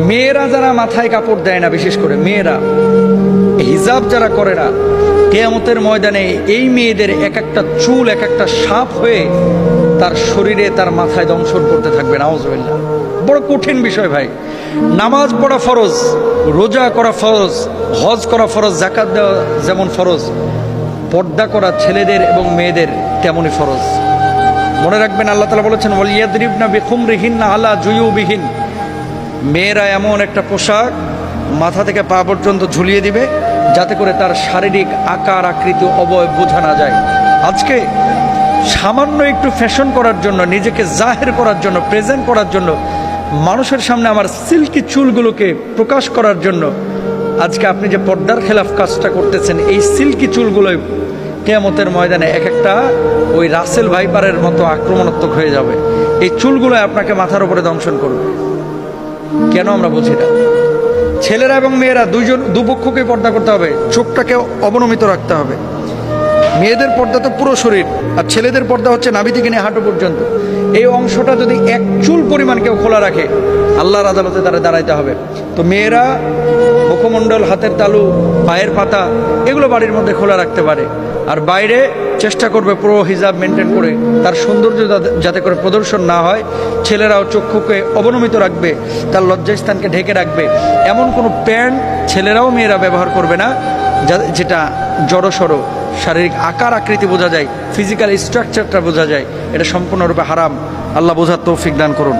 মেয়েরা যারা মাথায় কাপড় দেয় না, বিশেষ করে মেয়েরা হিজাব যারা করে না, কিয়ামতের ময়দানে এই মেয়েদের এক একটা চুল এক একটা সাপ হয়ে তার শরীরে তার মাথায় দংশন করতে থাকবে। নাউজুবিল্লাহ। বড় কঠিন বিষয় ভাই। নামাজ পড়া ফরজ, রোজা করা ফরজ, হজ করা ফরজ, যাকাত দেওয়া যেমন ফরজ, পর্দা করা ছেলেদের এবং মেয়েদের তেমনই ফরজ। মনে রাখবেন, আল্লাহ তাআলা বলেছেন ওয়ালিয়াদরিবনা বিখুমরিহিন্না আলা জুয়ুবিহিন, মেয়েরা এমন একটা পোশাক মাথা থেকে পা পর্যন্ত ঝুলিয়ে দিবে যাতে করে তার শারীরিক আকার আকৃতি অবয়ব বোঝা না যায়। আজকে সামান্য একটু ফ্যাশন করার জন্য, নিজেকে জাহের করার জন্য, প্রেজেন্ট করার জন্য, মানুষের সামনে আমার সিল্কি চুলগুলোকে প্রকাশ করার জন্য আজকে আপনি যে পর্দার খেলাফ কাজটা করতেছেন, এই সিল্কি চুলগুলোই কিয়ামতের ময়দানে এক একটা ওই রাসেল ভাইপারের মতো আক্রমণাত্মক হয়ে যাবে। এই চুলগুলো আপনাকে মাথার উপরে দংশন করবে। কেন আমরা বুঝি না? ছেলেরা এবং মেয়েরা দুপক্ষকে পর্দা করতে হবে, চোখটাকে অবনমিত রাখতে হবে। মেয়েদের পর্দা তো পুরো শরীর, আর ছেলেদের পর্দা হচ্ছে নাভি থেকে নিয়ে হাঁটু পর্যন্ত। এই অংশটা যদি এক চুল পরিমাণ কেউ খোলা রাখে, আল্লাহর আদালতে তারা দাঁড়াইতে হবে। তো মেয়েরা মুখমণ্ডল, হাতের তালু, পায়ের পাতা এগুলো বাড়ির মধ্যে খোলা রাখতে পারে, আর বাইরে চেষ্টা করবে পুরো হিজাব মেনটেন করে তার সৌন্দর্য যাতে করে প্রদর্শন না হয়। ছেলেরাও চক্ষুকে অবনমিত রাখবে, তার লজ্জাস্থানকে ঢেকে রাখবে। এমন কোনো প্যান্ট ছেলেরাও মেয়েরা ব্যবহার করবে না যেটা জড়সড়, শারীরিক আকার আকৃতি বোঝা যায়, ফিজিক্যাল স্ট্রাকচারটা বোঝা যায়। এটা সম্পূর্ণরূপে হারাম। আল্লাহ বোঝার তৌফিক দান করুন।